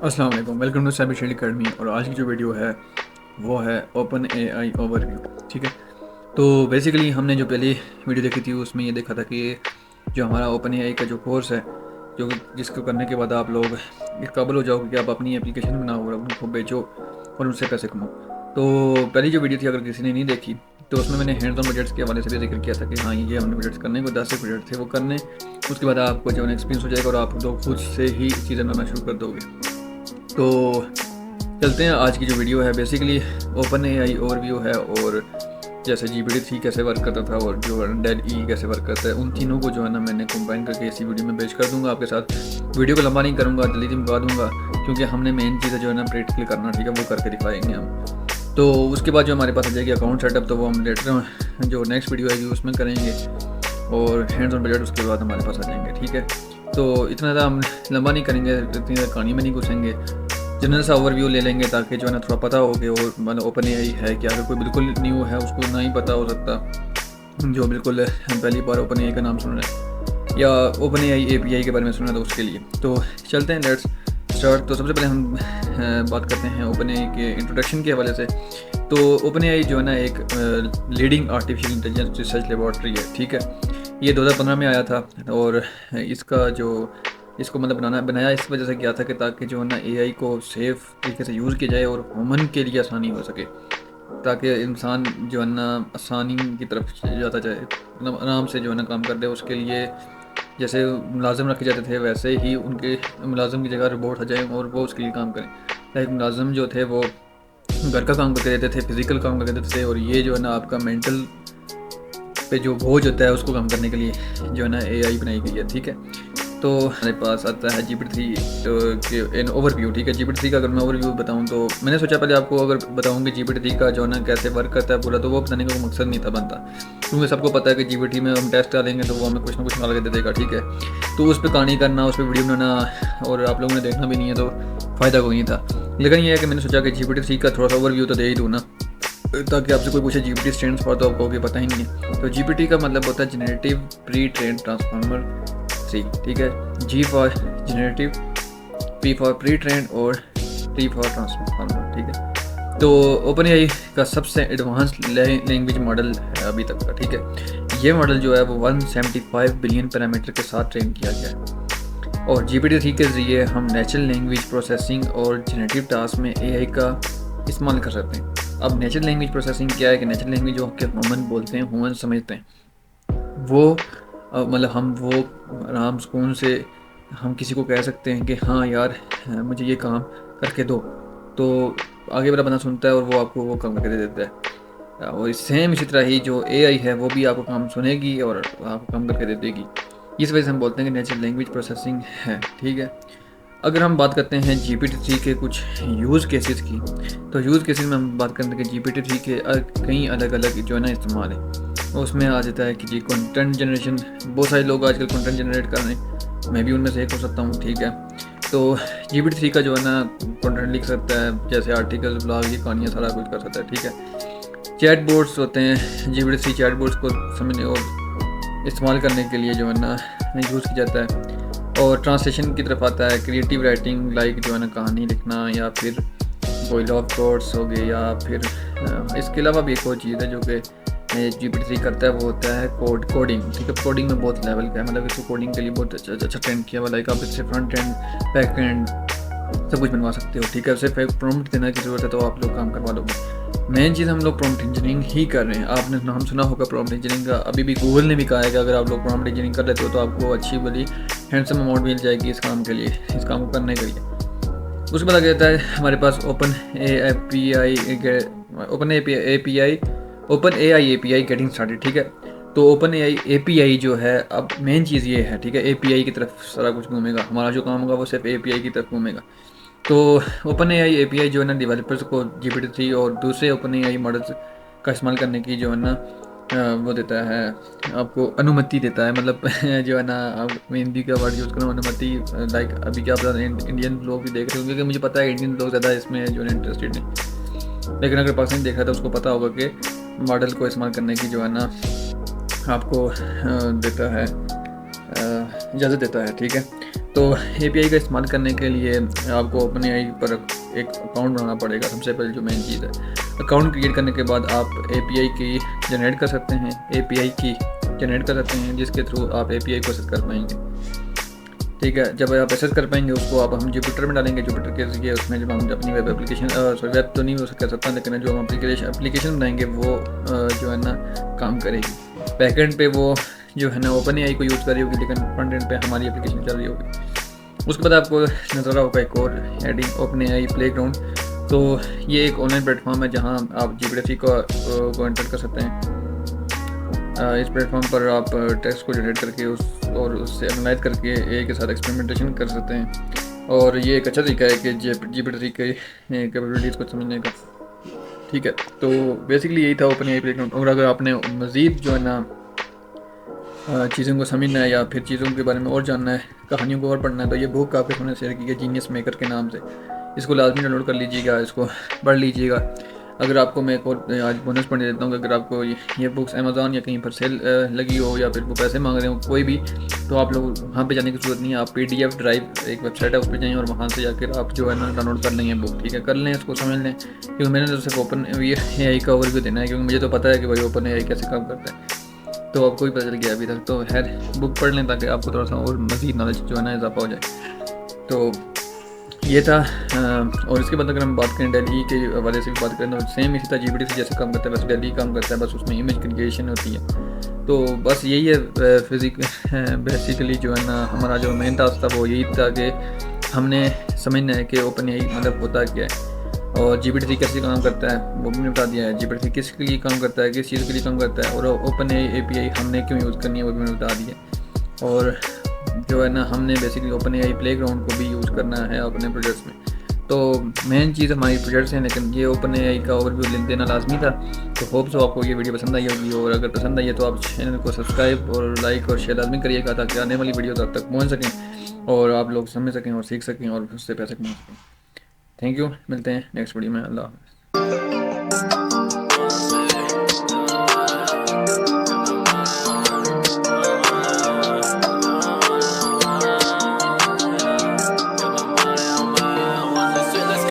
अस्सलाम वालेकुम, welcome to Cyber Shell Academy. और आज की जो वीडियो है वो है ओपन एआई ओवरव्यू। ठीक है, तो बेसिकली हमने जो पहली वीडियो देखी थी उसमें ये देखा था कि जो हमारा ओपन एआई का जो कोर्स है, जो जिसको करने के बाद आप लोग इस काबिल हो जाओगे कि आप अपनी एप्लीकेशन बनाओ और उनको बेचो और उनसे पैसे कमाओ। तो पहली जो वीडियो थी, अगर किसी ने नहीं देखी तो उसमें मैंने हैंड्स ऑन प्रोजेक्ट्स के हवाले से भी जिक्र किया था कि हाँ, ये हमने प्रोजेक्ट्स करने को 10 से प्रोजेक्ट थे वो करने। उसके बाद आपको जो है एक्सपीरियंस हो जाएगा और आप लोग खुद से ही चीज़ें बनाना शुरू कर दोगे। तो चलते हैं, आज की जो वीडियो है बेसिकली ओपन एआई ओवरव्यू है। और जैसे GPT-3 कैसे वर्क करता था और जो डेल ई कैसे वर्क करता है, उन तीनों को जो है ना मैंने कंबाइन करके इसी वीडियो में पेश कर दूंगा आपके साथ। वीडियो को लंबा नहीं करूंगा, जल्दी मुका दूंगा, क्योंकि हमने मेन चीज़ें जो है ना प्रैक्टिकल करना, ठीक है, वो करके दिखाएंगे हम। तो उसके बाद जो हमारे पास आ जाएगी अकाउंट सेटअप, तो वो हम लेटर जो नेक्स्ट वीडियो आएगी उसमें करेंगे। और हैंड्स ऑन बजट उसके बाद हमारे पास आ जाएंगे। ठीक है, तो इतना ज़्यादा हम लंबा नहीं करेंगे, इतनी ज़्यादा कहानी में नहीं घुसेंगे, जनरल सा ओवरव्यू ले लेंगे ताकि जो है ना थोड़ा पता हो कि वो मतलब ओपन एआई है क्या। अगर कोई बिल्कुल न्यू है उसको नहीं पता हो सकता, जो बिल्कुल पहली बार ओपन एआई का नाम सुन रहे हैं या ओपन एआई एपीआई के बारे में सुन रहे हैं, तो उसके लिए तो चलते हैं, लेट्स स्टार्ट। तो सबसे पहले हम बात करते हैं ओपन एआई के इंट्रोडक्शन के हवाले से। तो ओपन एआई जो है ना एक leading artificial intelligence research laboratory है। ठीक है, ये 2015 में आया था और इसका जो इसको मतलब बनाया इस वजह से किया था कि ताकि जो है ना एआई को सेफ तरीके से यूज़ किया जाए और ह्यूमन के लिए आसानी हो सके, ताकि इंसान जो है ना आसानी की तरफ जाता जाए, मतलब आराम से जो है ना काम कर दे। उसके लिए जैसे मुलाजिम रखे जाते थे वैसे ही उनके मुलाजिम की जगह रोबोट आ जाए और वो उसके लिए काम करें। लाइक मुलाजिम जो थे वो घर का काम करके देते थे, फिजिकल काम करके देते थे, और ये जो है ना आपका मेंटल पे जो बोझ होता है उसको कम करने के लिए जो है ना एआई बनाई गई है। ठीक है, तो हमारे पास आता है GPT-3 के एन ओवरव्यू। ठीक है, GPT-3 का अगर मैं ओवरव्यू बताऊं तो मैंने सोचा पहले आपको अगर बताऊं कि GPT-3 का जो है ना कैसे वर्क करता है पूरा, तो वो बताने का कोई मकसद नहीं था बनता, क्योंकि सबको पता है कि GPT में हम टेस्ट डालेंगे तो वो हमें कुछ ना कुछ निकाल के दे देगा। ठीक है, तो उस पर कहानी करना, उस पर वीडियो बनाना और आप लोगों ने देखना भी नहीं है तो फ़ायदा कोई नहीं था। लेकिन ये है कि मैंने सोचा कि GPT-3 का थोड़ा सा ओवरव्यू तो दे ही दूँ ना, ताकि आपसे कोई पूछे GPT स्टैंड्स फॉर, तो आपको भी पता ही नहीं है। तो GPT का मतलब होता है जनरेटिव प्री ट्रेन ट्रांसफार्मर 3। ठीक है, G for generative, P for pre train और T फॉर ट्रांसफार्मर। ठीक है, तो ओपन एआई का सबसे एडवांस लैंग्वेज मॉडल है अभी तक का। ठीक है, ये मॉडल जो है वो 175 बिलियन पैरामीटर के साथ ट्रेन किया गया है। और GPT-3 के ज़रिए हम नेचुरल लैंग्वेज प्रोसेसिंग और जनरेटिव टास्क में एआई का इस्तेमाल कर सकते हैं। अब नेचुरल लैंग्वेज प्रोसेसिंग क्या है कि नेचुरल लैंग्वेज जो कि ह्यूमन बोलते हैं, ह्यूमन समझते हैं, वो मतलब हम वो आराम सुकून से हम किसी को कह सकते हैं कि हाँ यार मुझे ये काम करके दो, तो आगे वाला बंदा सुनता है और वो आपको वो काम करके दे देता है। और सेम इसी तरह ही जो एआई है वो भी आपको काम सुनेगी और आपको काम करके दे देगी। इस वजह से हम बोलते हैं कि नेचुरल लैंग्वेज प्रोसेसिंग है। ठीक है, अगर हम बात करते हैं GPT-3 के कुछ यूज़ केसेस की, तो यूज़ केसेस में हम बात करते हैं कि GPT-3 के कई अलग अलग जो है ना इस्तेमाल है। उसमें आ जाता है कि जी कंटेंट जनरेशन, बहुत सारे लोग आजकल कंटेंट जनरेट कर रहे हैं, मैं भी उनमें से एक हो सकता हूँ। ठीक है, तो GPT-3 का जो है ना कंटेंट लिख सकता है, जैसे आर्टिकल, ब्लॉग, ये कहानियाँ सारा कुछ कर सकता है। ठीक है, चैट बोर्ड्स होते हैं, GPT-3 चैट बोर्ड्स को समझने और इस्तेमाल करने के लिए जो है ना यूज़ किया जाता है। और ट्रांसलेशन की तरफ आता है, क्रिएटिव राइटिंग, लाइक जो है ना कहानी लिखना, या फिर कोई लॉ कोर्स हो गए, या फिर इसके अलावा भी एक और चीज़ है जो कि GPT-3 करता है, वो होता है कोडिंग। ठीक है, कोडिंग में बहुत लेवल का है, मतलब इसको कोडिंग के लिए बहुत अच्छा ट्रेंड किया हुआ। लाइक आप इससे फ्रंट एंड बैक एंड सब कुछ बनवा सकते हो। ठीक है, सिर्फ एक प्रॉम्प्ट देने की ज़रूरत है तो आप लोग काम करवा लोगे। मेन चीज़ हम लोग प्रॉम्प्ट इंजीनियरिंग ही कर रहे हैं। आपने नाम सुना होगा प्रॉम्प्ट इंजीनियरिंग का, अभी भी गूगल ने भी कहा है कि अगर आप लोग प्रॉम्प्ट इंजीनियरिंग कर लेते हो तो आपको अच्छी बड़ी हैंडसम अमाउंट मिल जाएगी इस काम के लिए, इस काम को करने के लिए। उसके बाद आ जाता है हमारे पास open AI API getting started. ठीक है, तो ओपन एआई एपीआई जो है, अब मेन चीज़ ये है, ठीक है, एपीआई की तरफ सारा कुछ घूमेगा, हमारा जो काम होगा वो सिर्फ एपीआई की तरफ घूमेगा। तो ओपन एआई एपीआई जो है ना डेवलपर्स को GPT-3 और दूसरे ओपन एआई मॉडल्स का इस्तेमाल करने की जो है ना वो देता है, आपको अनुमति देता है। मतलब जो है ना, आप हिंदी का वर्ड यूज़ करो, अनुमति। लाइक अभी क्या पता इंडियन लोग भी देख रहे होंगे, कि मुझे पता है इंडियन लोग ज़्यादा इसमें जो है इंटरेस्टेड नहीं, लेकिन अगर पाकिस्तानी देख रहा था उसको पता होगा कि मॉडल को इस्तेमाल करने की जो है ना आपको देता है, इजाज़त देता है। ठीक है, तो API का इस्तेमाल करने के लिए आपको OpenAI पर एक अकाउंट बनाना पड़ेगा। सबसे पहले जो मेन चीज़ है, अकाउंट क्रिएट करने के बाद आप API की जनरेट कर सकते हैं, API की जनरेट कर सकते हैं जिसके थ्रू आप API को एक्सेस कर पाएंगे। ठीक है, जब आप एक्सेस कर पाएंगे उसको आप हम जुपिटर में डालेंगे। जुपिटर के जरिए उसमें जब हम अपनी वेब एप्लीकेशन सॉरी वेब तो नहीं हो कह सकता, लेकिन जो हम एप्लीकेशन बनाएंगे वो जो है ना काम करेगी। बैकएंड पे वो जो है ना OpenAI को यूज़ कर रही होगी, लेकिन फ्रंट एंड पे हमारी एप्लीकेशन चल रही होगी। उसके बाद आपको नज़र होगा एक और हेडिंग OpenAI प्लेग्राउंड। तो ये एक ऑनलाइन प्लेटफॉर्म है जहाँ आप GPT को एंटर कर सकते हैं। इस प्लेटफॉर्म पर आप टेक्स्ट को जनरेट करके उससे एनालाइज करके AI के साथ एक्सपेरिमेंटेशन कर सकते हैं। और ये एक अच्छा तरीका है कि GPT के कैपेबिलिटीज़ को समझने का। ठीक है, तो बेसिकली यही था OpenAI प्लेटफॉर्म। और अगर आपने मज़ीद जो है ना चीज़ों को समझना है या फिर चीज़ों के बारे में और जानना है, कहानियों को और पढ़ना है, तो ये बुक आपके सामने शेयर की है जीनियस मेकर के नाम से। इसको लाजमी डाउनलोड कर लीजिएगा, इसको पढ़ लीजिएगा। अगर आपको मैं एक और आज बोनस पढ़ देता हूँ कि अगर आपको ये बुक्स अमेज़ॉन या कहीं पर सेल लगी हो या फिर वो पैसे मांग रहे हो कोई भी, तो आप लोग वहाँ पे जाने की ज़रूरत नहीं है। आप PDF ड्राइव एक वेबसाइट है उस पर जाएँ और वहाँ से जाकर आप जो है ना डाउनलोड कर लेंगे बुक। ठीक है, कर लें, इसको समझ लें, क्योंकि मैंने तो सिर्फ OpenAI का ओवरव्यू देना है, क्योंकि मुझे तो पता है कि भाई OpenAI कैसे काम करता है, तो आपको भी पता चल गया अभी तक। तो खैर बुक पढ़ लें ताकि आपको थोड़ा सा और मज़ीद नॉलेज जो है ना इजाफा हो जाए। तो ये था। और इसके बाद अगर हम बात करें दिल्ली के हवाले से भी बात करें तो सेम इसी तरह GPT से जैसे काम करता है बस दिल्ली काम करता है, बस उसमें इमेज क्रिएशन होती है। तो बस यही है बेसिकली जो है ना हमारा जो मेन टास्क था वो यही था कि हमने समझना है कि OpenAI मतलब होता क्या है और GPT कैसे काम करता है वो भी बता दिया है। GPT किसके लिए काम करता है, किस चीज़ के लिए काम करता है, और OpenAI API हमने क्यों यूज़ करनी है वो भी मैंने बता दिया। और जो है ना हमने बेसिकली OpenAI प्लेग्राउंड को भी यूज़ करना है अपने प्रोजेक्ट्स में। तो मेन चीज़ हमारी प्रोजेक्ट्स हैं, लेकिन ये OpenAI का ओवरव्यू लिंक देना लाजमी था। तो होप सो आपको ये वीडियो पसंद आई होगी, और अगर पसंद आई है तो आप चैनल को सब्सक्राइब और लाइक और शेयर लाजमी करिएगा ताकि आने वाली वीडियोस आप तक पहुंच सकें और आप लोग समझ सकें और सीख सकें और उससे पैसे कमा सकें। थैंक यू, मिलते हैं नेक्स्ट वीडियो में। अल्लाह हाफ़िज़।